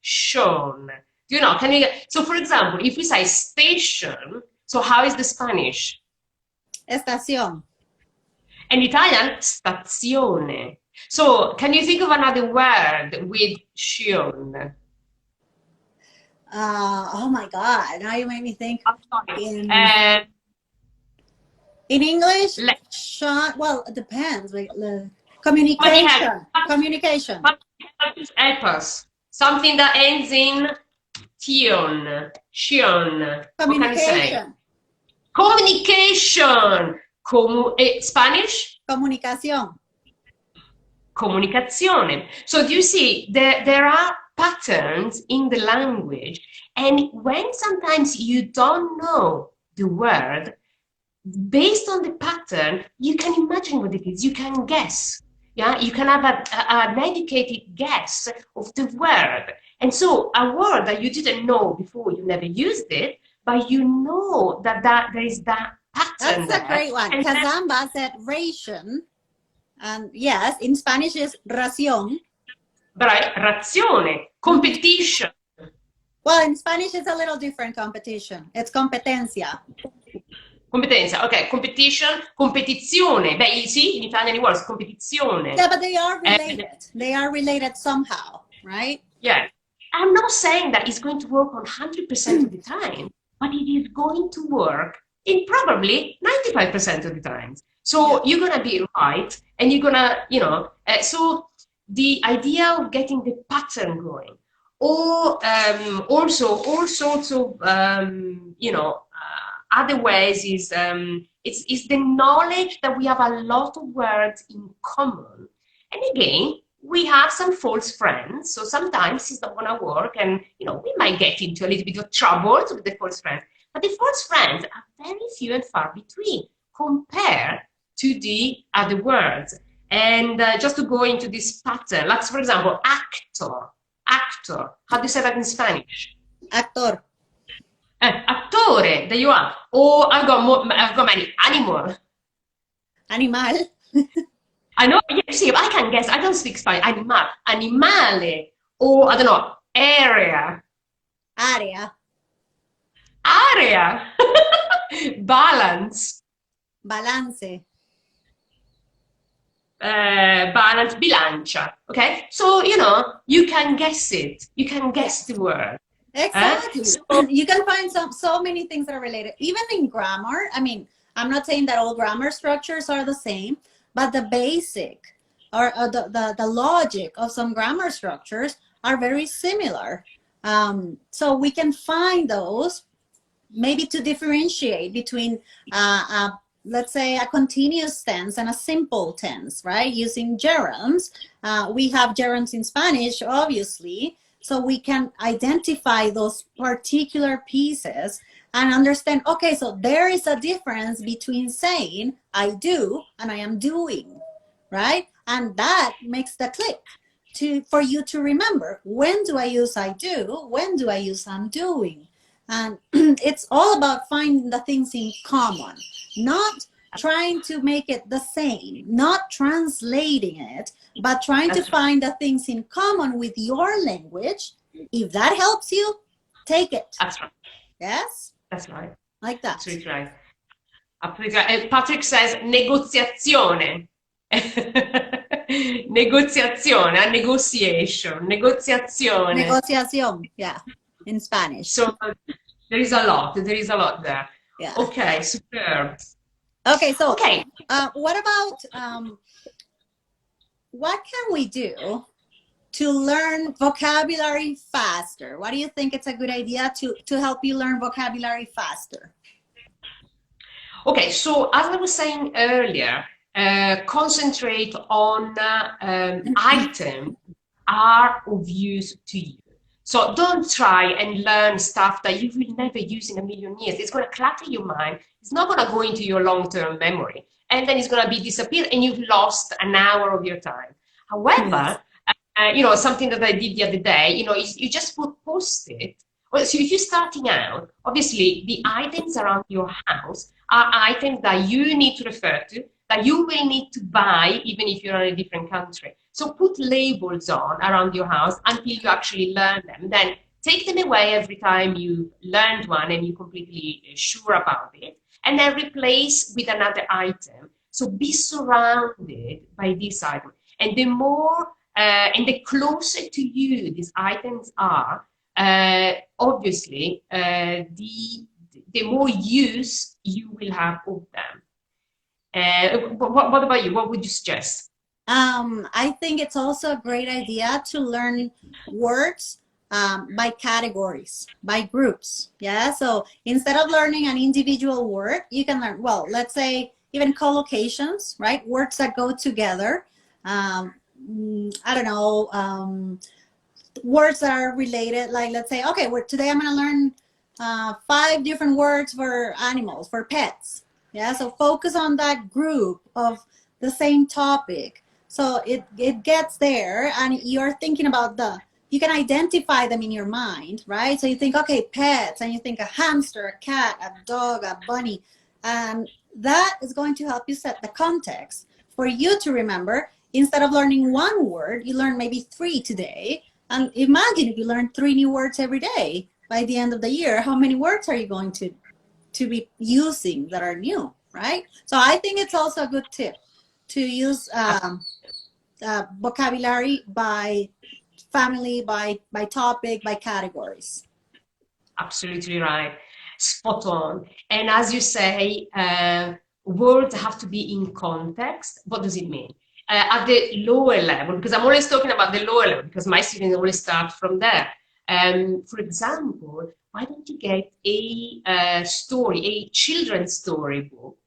shone? Do you know, so for example, if we say station, so how is the Spanish? Estación. And Italian, stazione. So can you think of another word with shion? Oh my God, now you make me think. In English, well, it depends. Communication. Communication. Help us. Something that ends in tion, shion. Communication. Communication. Spanish? Comunicación. Comunicazione. So do you see, there are patterns in the language, and when sometimes you don't know the word, based on the pattern, you can imagine what it is, you can guess. Yeah, you can have an educated guess of the word. And so a word that you didn't know before, you never used it, but you know that there is that pattern. That's a great one. Kazamba said ration. And yes, in Spanish is ración. Right, razione, competition. Well, in Spanish it's a little different competition. It's competencia. Competenza, ok, competition, competizione. Beh, sì, in Italian it was competizione. Yeah, but they are And related. They are related somehow, right? yeah, I'm not saying that it's going to work on 100% of the time, but it is going to work in probably 95% of the times. Yeah. So you're gonna be right, and you're gonna, so the idea of getting the pattern going, or also all sorts of, other ways is it's the knowledge that we have a lot of words in common. And again, we have some false friends, so sometimes it's not going to work, and we might get into a little bit of trouble with the false friends. But the false friends are very few and far between compared to the other words. And just to go into this pattern, like for example, actor, actor. How do you say that in Spanish? Actor. Attore, there you are. Or I've got many. Animal. Animal. I know, yeah, see, I can guess. I don't speak Spanish. Animal, animale, or I don't know, area, Area. area, balance, Balance. balance, bilancia. Okay, so you can guess it. You can guess the Yes. word. Exactly. So You can find so many things that are related. Even in grammar, I mean, I'm not saying that all grammar structures are the same, but the basic or the logic of some grammar structures are very similar. So we can find those maybe to differentiate between let's say a continuous tense and a simple tense, right? Using gerunds. We have gerunds in Spanish, obviously, so we can identify those particular pieces and understand, okay, so there is a difference between saying I do and I am doing, right? And that makes the click for you to remember, when do I use I do, when do I use I'm doing. And it's all about finding the things in common, not trying to make it the same, not translating it, but trying to that's right. find the things in common with your language. If that helps you, take it. That's right. Yes? That's right. Like that. Absolutely right. Absolutely right. And Patrick says negoziazione. Negoziazione, a negotiation, negoziazione. Negociación. Yeah. In Spanish. So there is a lot. There is a lot there. Yeah. Okay, superb. Okay, so Okay, what about what can we do to learn vocabulary faster? What do you think it's a good idea to help you learn vocabulary faster? okay. So as I was saying earlier, concentrate on items are of use to you. So don't try and learn stuff that you will never use in a million years. It's going to clutter your mind. It's not going to go into your long-term memory. And then it's going to be disappear and you've lost an hour of your time. Yes. However, something that I did the other day, is you just put post-it. Well, so if you're starting out, obviously the items around your house are items that you need to refer to, that you will need to buy, even if you're in a different country. So put labels on around your house until you actually learn them. Then take them away every time you learned one and you're completely sure about it. And then replace with another item. So be surrounded by this item. And the more and the closer to you these items are, obviously, the more use you will have of them. What about you? What would you suggest? I think it's also a great idea to learn words by categories, by groups. Yeah. So instead of learning an individual word, you can learn, well, let's say even collocations, right? Words that go together. I don't know, words that are related. Like, let's say, okay, today I'm going to learn 5 different words for animals, for pets. Yeah. So focus on that group of the same topic. So it gets there and you're thinking about you can identify them in your mind, right? So you think, okay, pets, and you think a hamster, a cat, a dog, a bunny. And that is going to help you set the context for you to remember. Instead of learning 1 word, you learn maybe 3 today. And imagine if you learn 3 new words every day by the end of the year, how many words are you going to to be using that are new, right? So I think it's also a good tip to use vocabulary by family, by topic, by categories. Absolutely right. Spot on. And as you say, words have to be in context. What does it mean? At the lower level, because I'm always talking about the lower level, because my students always start from there. For example, why don't you get a story, a children's story book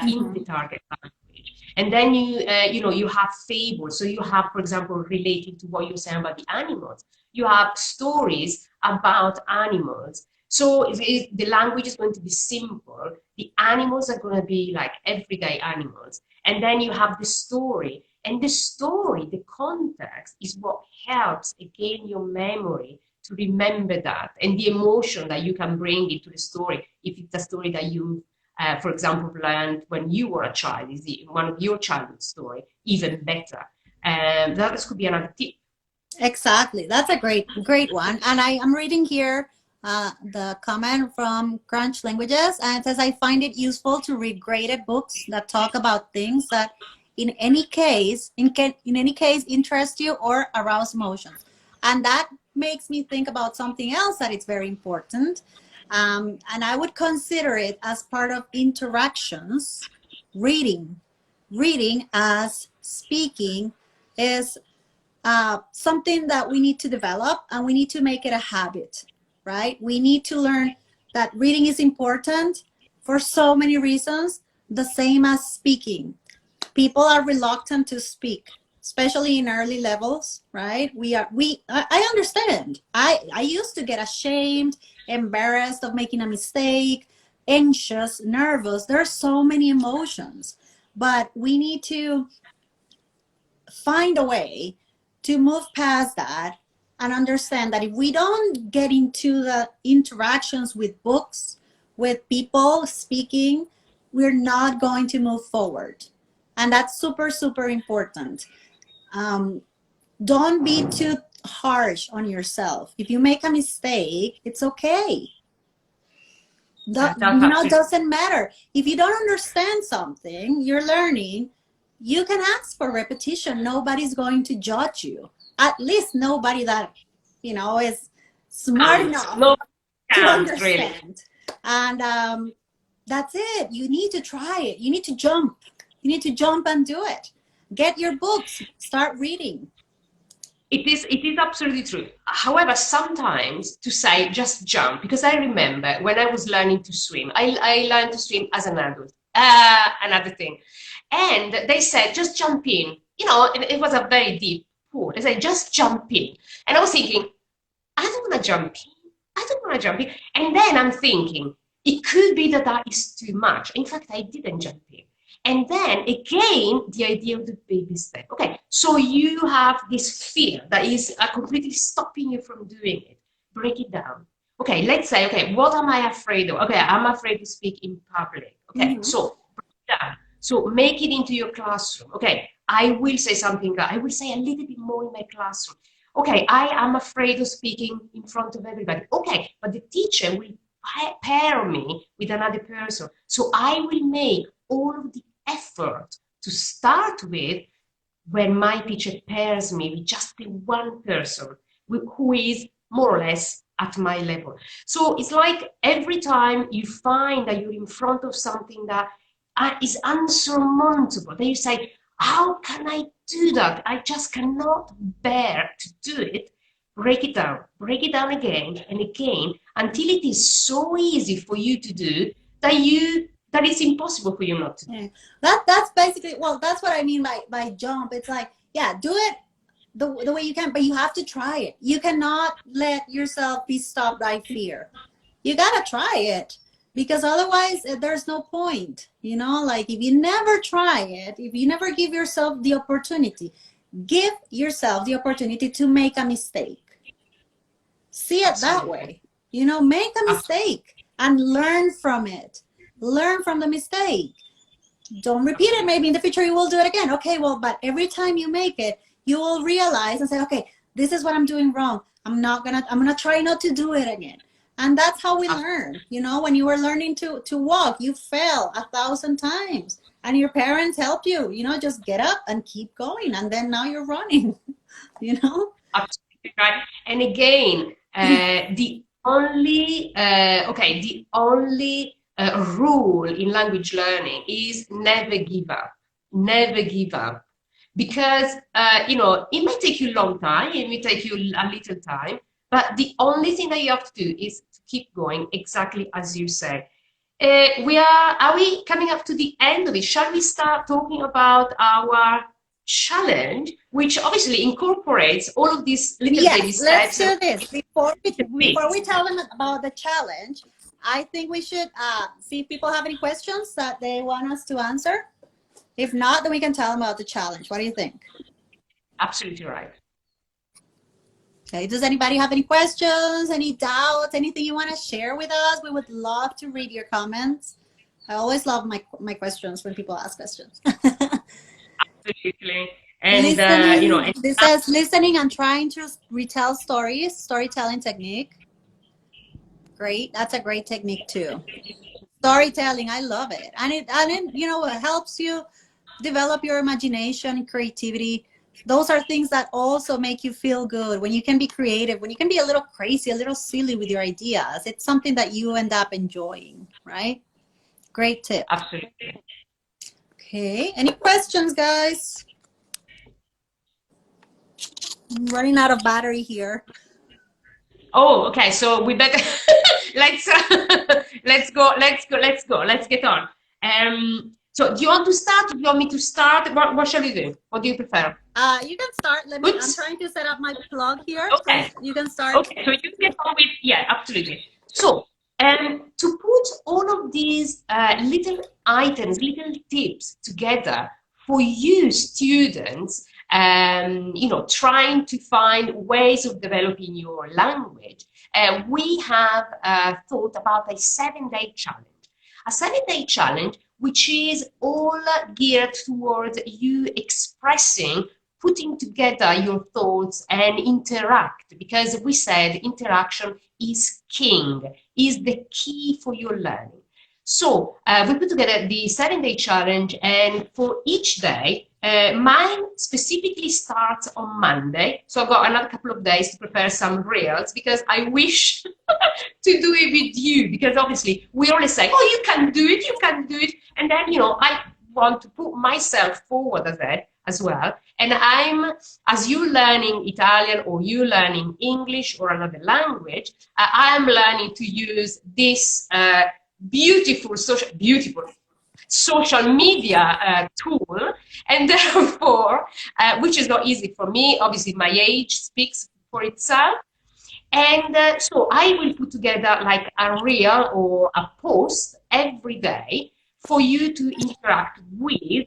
in the Mm-hmm. target language? And then you have fables. So you have, for example, related to what you're saying about the animals, you have stories about animals. So the language is going to be simple. The animals are going to be like everyday animals. And then you have the story. And the story, the context, is what helps again your memory to remember that and the emotion that you can bring into the story. If it's a story that you, for example, learned when you were a child, is one of your childhood story, even better. That could be another tip. Exactly. That's a great one. And I am reading here the comment from Crunch Languages, and it says, I find it useful to read graded books that talk about things that in any case interest you or arouse emotions. And that makes me think about something else that is very important. And I would consider it as part of interactions. Reading. Reading as speaking is something that we need to develop, and we need to make it a habit, right? We need to learn that reading is important for so many reasons, the same as speaking. People are reluctant to speak, especially in early levels, right? I understand. I used to get ashamed, embarrassed of making a mistake, anxious, nervous. There are so many emotions, but we need to find a way to move past that and understand that if we don't get into the interactions with books, with people speaking, we're not going to move forward. And that's super, super important. Um, don't be too harsh on yourself. If you make a mistake, it's okay. That's absolutely. Doesn't matter. If you don't understand something you're learning, you can ask for repetition. Nobody's going to judge you. At least nobody that is smart Counts. enough No to counts really. understand. And that's it. You need to try it. You need to jump. You need to jump and do it. Get your books. Start reading. It is absolutely true. However, sometimes to say just jump, because I remember when I was learning to swim, I learned to swim as an adult. Another thing. And they said, just jump in. It was a very deep pool. They said, just jump in. And I was thinking, I don't want to jump in. I don't want to jump in. And then I'm thinking, it could be that is too much. In fact, I didn't jump in. And then again, the idea of the baby step. Okay, so you have this fear that is completely stopping you from doing it. Break it down. Okay, let's say, okay, what am I afraid of? Okay, I'm afraid to speak in public. Okay, Mm-hmm. so break it down. So make it into your classroom. Okay, I will say something. I will say a little bit more in my classroom. Okay, I am afraid of speaking in front of everybody. Okay, but the teacher will pair me with another person. So I will make all of the effort to start with when my teacher pairs me with just the one person who is more or less at my level. So it's like every time you find that you're in front of something that is unsurmountable, then you say, how can I do that? I just cannot bear to do it. Break it down again and again until it is so easy for you to do that it's impossible for you not to do. Yeah. That's basically, well, that's what I mean by jump. It's like, yeah, do it the way you can, but you have to try it. You cannot let yourself be stopped by fear. You gotta try it, because otherwise there's no point. Like, if you never try it, if you never give yourself the opportunity, give yourself the opportunity to make a mistake. See it that Absolutely. way. Make a mistake and learn from it. Learn from the mistake. Don't repeat it. Maybe in the future you will do it again. Okay, well, but every time you make it, you will realize and say, okay, this is what I'm doing wrong. I'm gonna try not to do it again. And that's how we learn. You know, when you were learning to walk, you fell 1,000 times and your parents helped you, you know, just get up and keep going. And then now you're running, you know? Absolutely right. And again, the only rule in language learning is never give up. Never give up. Because, it may take you a long time, it may take you a little time, but the only thing that you have to do is to keep going exactly as you say. Are we coming up to the end of it? Shall we start talking about our challenge, which obviously incorporates all of these little baby Yes, let's steps and do this. Before we weeks? tell them about the challenge, I think we should see if people have any questions that they want us to answer. If not, then we can tell them about the challenge. What do you think? Absolutely right. Okay, does anybody have any questions, any doubts, anything you want to share with us? We would love to read your comments. I always love my questions when people ask questions. Absolutely. And, Listening, and this says listening and trying to retell stories, storytelling technique. Great, that's a great technique too. Storytelling, I love it. And it you know, it helps you develop your imagination and creativity. Those are things that also make you feel good when you can be creative, when you can be a little crazy, a little silly with your ideas. It's something that you end up enjoying, right? Great tip. absolutely. Okay, any questions, guys? I'm running out of battery here. Oh, okay. So we better let's let's get on. So do you want to start? Do you want me to start? What shall we do? What do you prefer? You can start. I'm Oops. trying to set up my plug here. So Okay. you can start. Okay. So you get on with, yeah, absolutely. So to put all of these little items, little tips together for you students, trying to find ways of developing your language, we have thought about a 7-day challenge. A 7-day challenge which is all geared towards you expressing, putting together your thoughts and interact, because we said interaction is king, is the key for your learning. So we put together the 7-day challenge, and for each day, mine specifically starts on Monday. So I've got another couple of days to prepare some reels, because I wish to do it with you, because obviously we always say, oh, you can do it, you can do it. And then, I want to put myself forward as that as well. And as you learning Italian or you learning English or another language, I am learning to use this beautiful social media tool, and therefore, which is not easy for me. Obviously, my age speaks for itself. And so I will put together like a reel or a post every day for you to interact with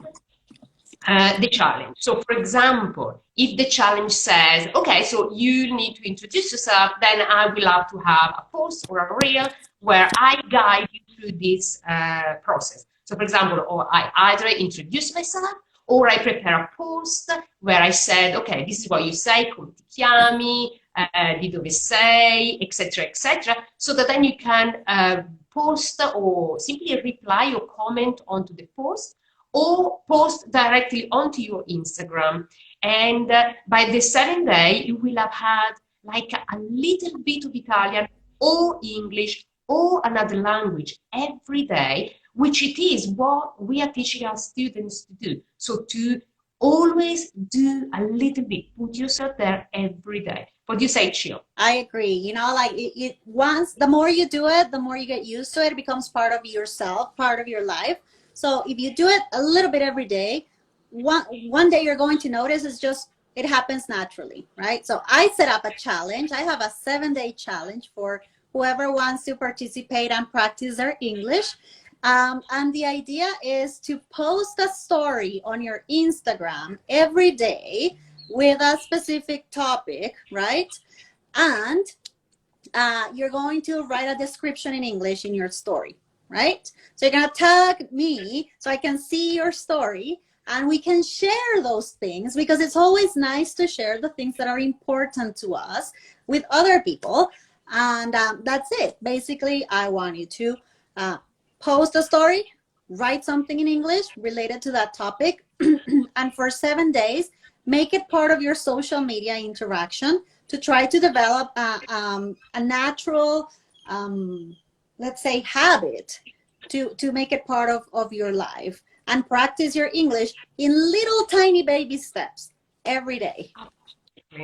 the challenge. So, for example, if the challenge says, okay, so you need to introduce yourself, then I will have to have a post or a reel where I guide you through this process. So, for example, or I either introduce myself or I prepare a post where I said, okay, this is what you say, come ti chiami, di dove sei, etc., etc., so that then you can post or simply reply or comment onto the post, or post directly onto your Instagram. And by the 7th day, you will have had like a little bit of Italian or English or another language every day, which it is what we are teaching our students to do. So to always do a little bit, put yourself there every day. What do you say, Chio? I agree. You know, like once, the more you do it, the more you get used to it. It becomes part of yourself, part of your life. So if you do it a little bit every day, one day you're going to notice it's just, it happens naturally, right? So I set up a challenge. I have a 7-day challenge for whoever wants to participate and practice their English. And the idea is to post a story on your Instagram every day with a specific topic, right? And you're going to write a description in English in your story, right? So you're going to tag me so I can see your story and we can share those things, because it's always nice to share the things that are important to us with other people. And that's it. Basically, I want you to uh, post a story, write something in English related to that topic, and for 7 days, make it part of your social media interaction to try to develop a natural, um, let's say, habit to make it part of your life and practice your English in little tiny baby steps every day.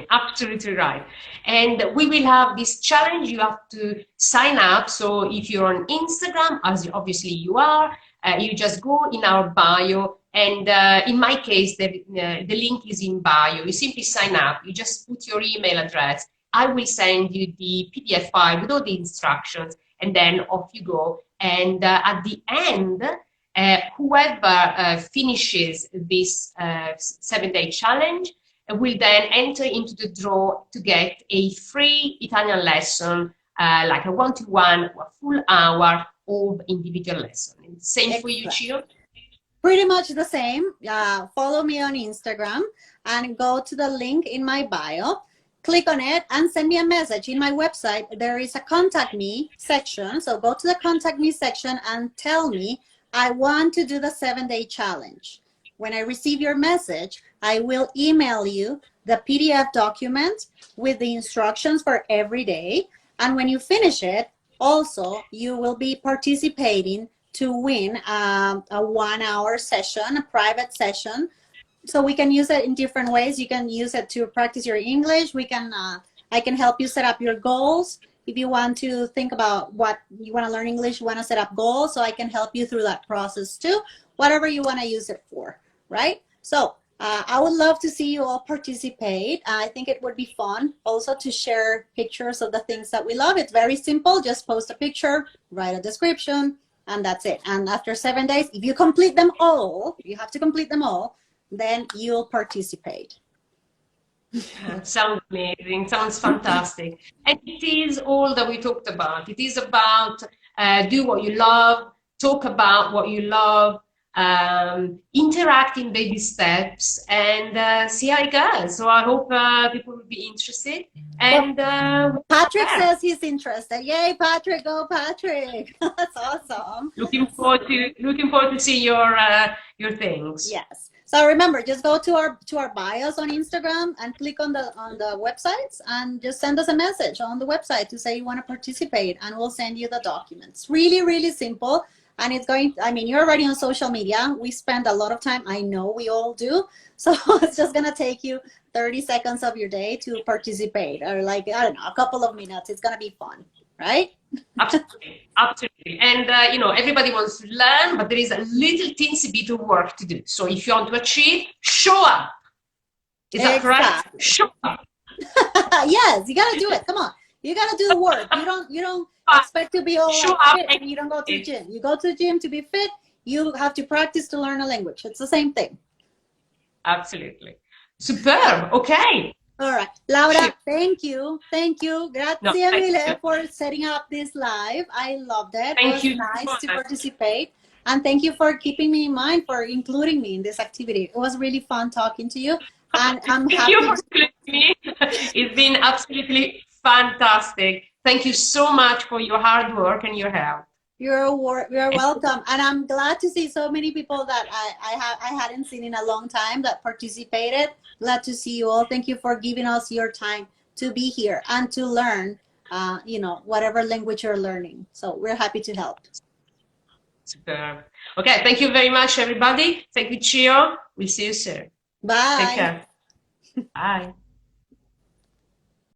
Absolutely right. And we will have this challenge. You have to sign up. So if you're on Instagram, as obviously you are, you just go in our bio. And in my case, the link is in bio. You simply sign up. You just put your email address. I will send you the PDF file with all the instructions. And then off you go. And at the end, whoever finishes this 7-day challenge will then enter into the draw to get a free Italian lesson, like a one-to-one, a full hour of individual lesson. And same for you, Chio? Pretty much the same. Follow me on Instagram and go to the link in my bio. Click on it and send me a message. In my website, there is a contact me section. So go to the contact me section and tell me, I want to do the 7-day challenge. When I receive your message, I will email you the PDF document with the instructions for every day. And when you finish it, also, you will be participating to win a 1-hour session, a private session. So we can use it in different ways. You can use it to practice your English. I can help you set up your goals. If you want to think about what you want to learn English, you want to set up goals, so I can help you through that process too, whatever you want to use it for, right? So I would love to see you all participate. I think it would be fun also to share pictures of the things that we love. It's very simple. Just post a picture, write a description, and that's it. And after 7 days, if you complete them all, you have to complete them all, then you'll participate. Sounds amazing, sounds fantastic. And it is all that we talked about. It is about do what you love, talk about what you love, interact in baby steps, and see how it goes. So I hope people will be interested. And Patrick says he's interested. Yay, Patrick! Go, Patrick! That's awesome. Looking forward to see your things. Yes. So remember, just go to our bios on Instagram and click on the websites and just send us a message on the website to say you want to participate, and we'll send you the documents. Really, really simple. And it's going, I mean, you're already on social media. We spend a lot of time. I know we all do. So it's just going to take you 30 seconds of your day to participate, or like, I don't know, a couple of minutes. It's going to be fun, right? Absolutely, absolutely. And everybody wants to learn, but there is a little teensy bit of work to do. So if you want to achieve, show up. Is that correct? Show up. Yes, you gotta do it. Come on, you gotta do the work. You don't expect to be all like fit and you don't go to the gym. You go to the gym to be fit. You have to practice to learn a language. It's the same thing. Absolutely. Superb. Okay. All right, Laura, thank you. Grazie mille for setting up this live. I loved it. Thank you. Nice to participate. And thank you for keeping me in mind, for including me in this activity. It was really fun talking to you. And I'm happy. Thank you for including me. It's been absolutely fantastic. Thank you so much for your hard work and your help. You're welcome. And I'm glad to see so many people that I hadn't seen in a long time that participated. Glad to see you all. Thank you for giving us your time to be here and to learn, whatever language you're learning. So we're happy to help. Superb. Okay, thank you very much, everybody. Thank you, Chio. We'll see you soon. Bye. Take care. Bye.